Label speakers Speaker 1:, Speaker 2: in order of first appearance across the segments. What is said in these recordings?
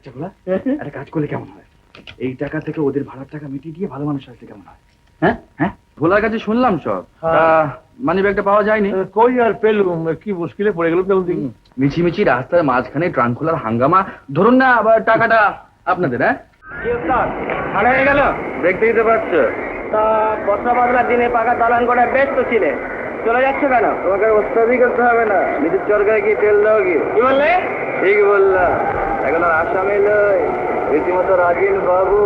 Speaker 1: আচ্ছা ভোলা, একটা কাজ করলে কেমন হয়? এই টাকা থেকে ওদের ভাড়ার টাকা মিটিয়ে দিয়ে ভালো মানুষ আসলে কেমন হয়? হ্যাঁ হ্যাঁ, ভোলার কাছে শুনলাম সব। মানি ব্যাগটা পাওয়া যায়নি।
Speaker 2: কই আর পেলুম, কি মুশকিলে পড়ে গেল তখন দেখি।
Speaker 1: মিছিমিছি রাস্তার মাঝখানে ট্রাঙ্ক খোলার হাঙ্গামা, ধরুন না আবার টাকাটা আপনাদের। হ্যাঁ
Speaker 3: ভাড়া হয়ে গেল,
Speaker 1: দেখতে দিতে পারছো?
Speaker 3: তা বছর বাদলার দিনে পাকা দালান করে বেশ তো ছিলে, চলে যাচ্ছে কেন?
Speaker 1: তোমাকে ওস্তাদি করতে হবে না, নিজের চরকায় কি তেল দাও কি?
Speaker 3: কি বললে?
Speaker 1: ঠিক বললাম, এখন আর আসামি নয়, রীতিমতো রাজিন বাবু।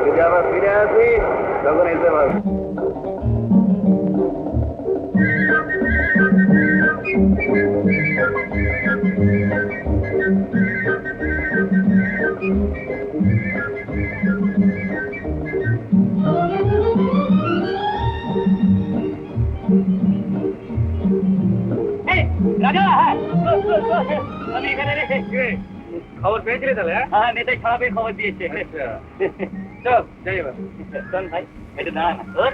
Speaker 1: যদি আবার ফিরে আসি তখন এসে পাবো।
Speaker 3: রাজা, আমি এখানে খবর পেয়েছিলে তাহলে? হ্যাঁ, নেতাই খারাপের খবর দিয়েছে। চল যাই এবার। চল ভাই, এটা দাঁড়া না তোর।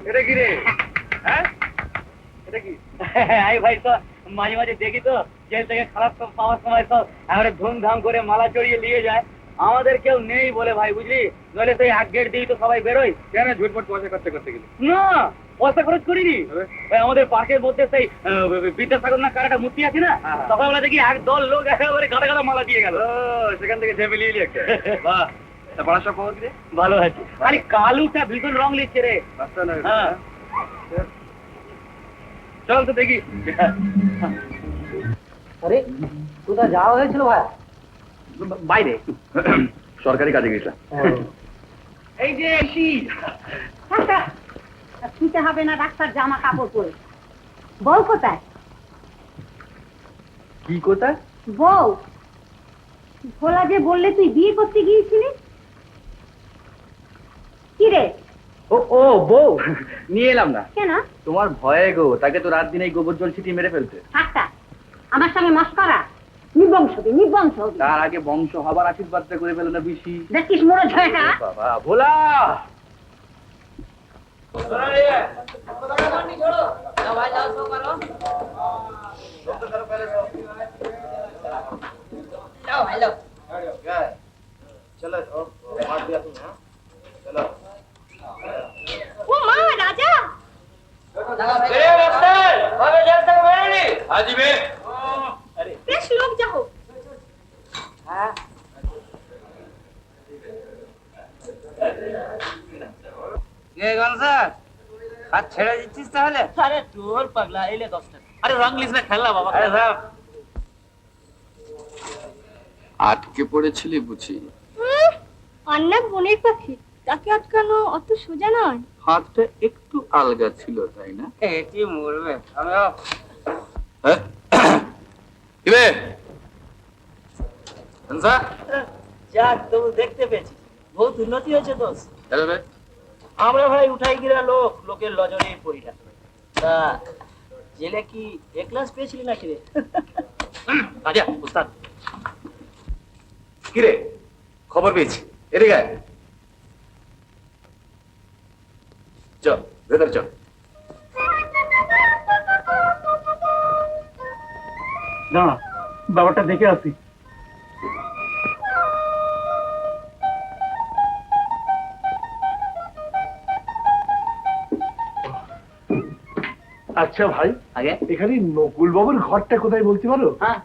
Speaker 1: এটা কি রে? হ্যাঁ, এটা কি?
Speaker 3: আই ভাই, তো মাঝে মাঝে দেখি তো জেল থেকে খারাপ পাওয়ার সময় তো এবারে ধুমধাম করে মালা চড়িয়ে নিয়ে যায়। আমাদের কেউ নেই বলে ভাই, বুঝলি? নইলে সেই এক গেট দিয়ে তো সবাই বেরোয়।
Speaker 1: কেন ঝুটপট পয়সা খরচা করতে গেলি?
Speaker 3: না, পয়সা খরচ করিনি। ওই আমাদের পার্কের মধ্যে সেই বিদ্যাসাগর না কারাটা মূর্তি আছে না, সকালবেলা দেখি এক দল লোক একেবারে গাদা গাদা মালা দিয়ে গেল।
Speaker 1: সেখান থেকে ঝেপে নিয়ে একটা। বাহ, তা পড়ার সব খবর কি রে?
Speaker 3: ভালো আছে, খালি কালুটা ভীষণ রং লিখছে রে।
Speaker 1: রাস্তা নয়।
Speaker 3: হ্যাঁ,
Speaker 1: চল তো দেখি।
Speaker 3: আরে কোথায় যাওয়া হয়েছিল ভাই?
Speaker 1: বাইরে সরকারি কাজে গেছিলাম।
Speaker 3: এই যে
Speaker 4: শুতে হবে না, ডাক্তার জামা কাপড় পরে। বউ কোথায়?
Speaker 1: কি কোথায়?
Speaker 4: বউ ভোলা যে বললে তুই বিয়ে করতে গিয়েছিলি, কি রে?
Speaker 1: ও ও বউ নিয়ে এলাম না।
Speaker 4: কেন?
Speaker 1: তোমার ভয়ে গো, তাকে তো রাত দিন এই গোবর জল ছিটিয়ে মেরে ফেলতে।
Speaker 4: ঠাট্টা, আমার সঙ্গে মস্করা। নিবংশ হবি, নিবংশ হবি।
Speaker 1: তার আগে বংশ হবার আশীর্বাদটা করে ফেলো না বেশি।
Speaker 4: দেখিস মোড় ঝয়টা।
Speaker 1: বাবা ভোলা,
Speaker 4: ও মা, রাজা বেশ লোক যাও।
Speaker 3: হাত ছেড়ে দিচ্ছিস তাহলে? আরে তোর পাগলা, এলে 10 টাকা। আরে রং লিস না, খেলনা বাবা। আরে সাহেব,
Speaker 5: আটকে পড়েছিলি বুঝি?
Speaker 4: অন্না বোনের পাখি, তাকে আটকানো অত সোজা নয়।
Speaker 5: হাতটা একটু আলগা ছিল তাই না?
Speaker 3: এটি মরবে। আমি
Speaker 5: কিরে
Speaker 3: যাক, তবু দেখতে পেয়েছি, বহুত উন্নতি হয়েছে দোষ।
Speaker 5: চলবে
Speaker 3: আমরা ভাই উঠাই গিরা লোক, লোকের লজনেই পড়ি না। তা জেলে কি এ ক্লাস পেয়েছিলি নাকি রে? রাজা উস্তাদ,
Speaker 1: কিরে খবর পেয়েছি, এদিকে আয়। চল ভেতর চল।
Speaker 2: না, ব্যাপারটা দেখে আসি। আচ্ছা ভাই,
Speaker 3: আগে
Speaker 2: এখানে নকুল বাবুর ঘরটা কোথায় বলতে পারো?
Speaker 3: হ্যাঁ,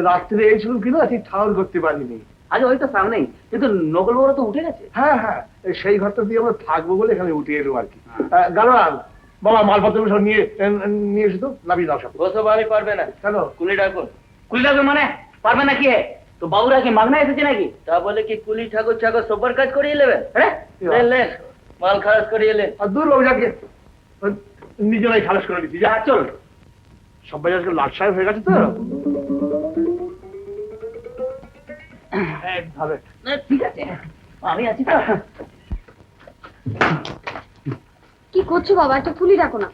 Speaker 2: রাত্রে এইছিলাম কিনা, ঠিক ঠাউর করতে পারিনি।
Speaker 3: আগে ওই তো সামনেই, কিন্তু নকল বড় তো উঠে গেছে।
Speaker 2: হ্যাঁ হ্যাঁ, সেই ঘরটা দিয়ে আমরা থাকবো বলে এখানে উঠে এলাম আর কি। গালোয়ান বাবা, মালপত্র সব নিয়ে নিয়ে এসে তো নামিয়ে দাও সব।
Speaker 3: বসো বাড়ি পারবে না,
Speaker 2: কেন?
Speaker 3: কুলি ডাকুন। কুলি ডাকুন মানে পারবে না কি হে? তো বাবুরা কি মাগনা এসেছে নাকি? তা বলে কি কুলি ঠাকুর ঠাকুর সবার কাজ করিয়ে নেবেন? হ্যাঁ, লেন মাল খালাস করিয়ে লেন।
Speaker 2: আর দূর বাবু, যাকে নিজেরাই খালাস করে দিচ্ছি। যা চল, সবাই আজকে লাট সাহেব হয়ে গেছে তো।
Speaker 3: ঠিক আছে, আমি আছি তো।
Speaker 4: কি করছো বাবা? একটা কুলি ডাকো না।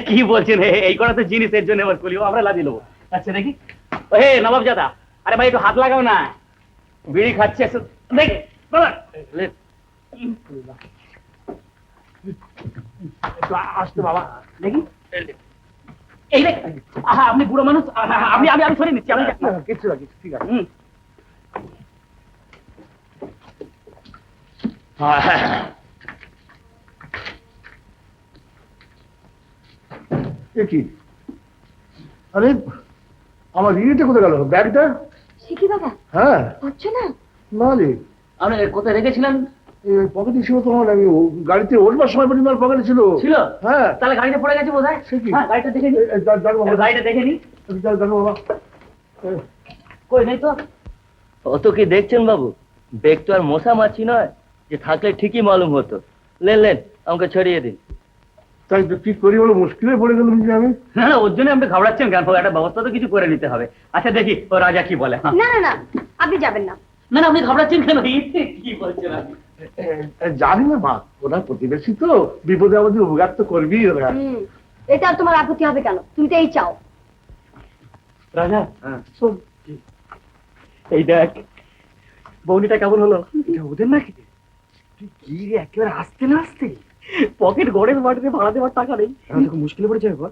Speaker 3: কি বলছেন? এই করা তো জিনিসের জন্য আবার কুলি, আমরা লাদি নেবো। আচ্ছা দেখি, হে নবাব জাদা, আরে ভাই একটু হাত লাগাও না, বিড়ি খাচ্ছে। দেখি
Speaker 2: আসতে বাবা,
Speaker 3: দেখি, এই দেখ। আপনি বুড়ো মানুষ, আমি আমি সরিয়ে নিচ্ছি। আমি
Speaker 2: কিচ্ছু না, কিছু ঠিক আছে। এ কি? আরে আমার ইয়েটা কোথায় গেল? ব্যাগটা?
Speaker 4: সে কি বাবা,
Speaker 2: হ্যাঁ,
Speaker 4: পাচ্ছ না?
Speaker 2: না রে,
Speaker 3: আপনি কোথায় রেখেছিলেন?
Speaker 2: পকেটে ছিল তোমার, আমি গাড়িতে উঠবার সময় পরিমাণ পকেটে ছিল।
Speaker 3: ছিল?
Speaker 2: হ্যাঁ।
Speaker 3: তাহলে গাড়িতে পড়ে গেছে বোধ হয়।
Speaker 2: সে কি?
Speaker 3: হ্যাঁ, গাড়িটা দেখে নি।
Speaker 2: জানো বাবা,
Speaker 3: গাড়িটা দেখে নি।
Speaker 2: জানো বাবা।
Speaker 3: কই নেই তো।
Speaker 6: অত কি দেখছেন বাবু, বেগ তো আর মশা মাছি নয় যে থাকলে ঠিকই মালুম হতো। লেন লেন, আমাকে ছড়িয়ে দিন।
Speaker 2: তাই তো কি করি বলো, মুশকিলে পড়ে গেলাম যে আমি।
Speaker 3: না না, ওর জন্য আপনি ঘাবড়াচ্ছেন কেন? একটা ব্যবস্থা তো কিছু করে নিতে হবে। আচ্ছা দেখি ও রাজা কি বলে। হ্যাঁ।
Speaker 4: না না না, আপনি যাবেন না।
Speaker 3: না না, আপনি ঘাবড়াচ্ছেন কেন? কি বলছেন আপনি?
Speaker 2: জানি না মা, ওরা প্রতিবেশী তো, বিপদে আমাদের উপকার তো করবি ওরা।
Speaker 4: এটা আর তোমার আপত্তি হবে কেন? তুমি তো এই চাও।
Speaker 3: রাজা শোন, এই দেখ বৌনিটা কেমন হলো।
Speaker 1: এটা ওদের নাকি? তুই কি রে, একেবারে আসতে না আসতে
Speaker 3: পকেট গড়ের মাটিতে ভাড়া দেওয়ার টাকা নেই।
Speaker 1: এখন তোকে মুশকিলে পড়ে যাবে বল।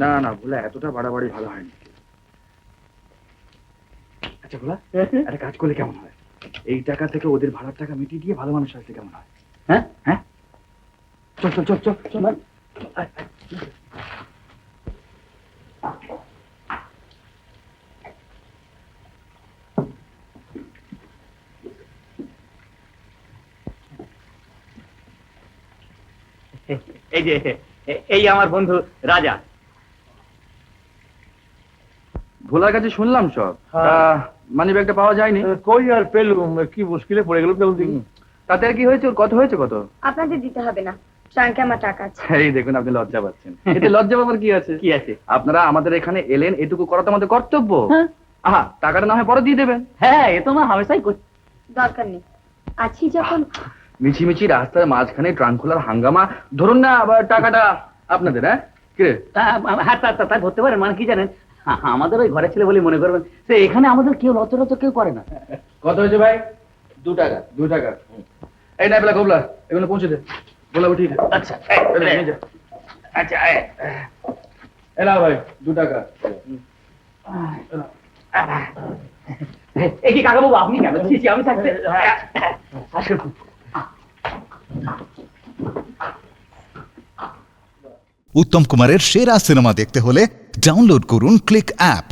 Speaker 1: না না ভোলা, এতটা বাড়াবাড়ি ভালো হয়নি। আচ্ছা ভোলা, একটা কাজ করলে কেমন হয়? এই টাকা থেকে ওদের ভাড়ার টাকা মিটিয়ে দিয়ে ভালো মানুষ আসলে কেমন হয়?
Speaker 3: হ্যাঁ
Speaker 1: হ্যাঁ, চল চল চল চল চল।
Speaker 3: এই যে এই আমার বন্ধু রাজা।
Speaker 1: ভোলার কাছে শুনলাম সব।
Speaker 2: হ্যাঁ।
Speaker 1: মানি ব্যাগটা পাওয়া যায়নি।
Speaker 2: কই আর পেলুম, কি মুশকিলে পড়ে গেলাম তখন দেখি।
Speaker 1: তাতে আর কি হয়েছে? ওর কত হয়েছে কত?
Speaker 4: আপনাদের দিতে হবে না, ট্রাঙ্কে আমার টাকা আছে।
Speaker 1: এই দেখুন, আপনি লজ্জা পাচ্ছেন। এতে লজ্জা পাবার কি আছে?
Speaker 3: কি আছে?
Speaker 1: আপনারা আমাদের এখানে এলেন, এটুকু করা তো আমাদের কর্তব্য।
Speaker 3: হ্যাঁ।
Speaker 1: আহা, টাকাটা না হয় পরে দিয়ে দেবেন।
Speaker 3: হ্যাঁ, এ তো মা হামেশাই করছে।
Speaker 4: দরকার নেই, আছি যখন।
Speaker 1: মিছিমিছি রাস্তার মাঝখানে ট্রাঙ্ক খোলার হাঙ্গামা। ধরুন না, আবার টাকাটা আপনাদের। হ্যাঁ কিরে?
Speaker 3: হ্যাঁ, তা ধরতে পারেন। মানে কি জানেন, আমাদের ওই ঘরে ছেলে বলে মনে করবেন। সে এখানে আমাদের কেউ লজ্জা কেউ করে না।
Speaker 1: কত হয়েছে ভাই?
Speaker 6: 2 টাকা।
Speaker 1: 2 টাকা। এই না বেলা গোবলা, এগুলো পৌঁছে দে। গোলা উঠি।
Speaker 3: আচ্ছা আচ্ছা,
Speaker 1: এলা ভাই 2 টাকা।
Speaker 3: এই কি কাকা বাবু, আপনি কেন? আমি থাকতে। আসুন।
Speaker 7: উত্তম কুমারের সেরা সিনেমা দেখতে হলে ডাউনলোড করুন ক্লিক অ্যাপ।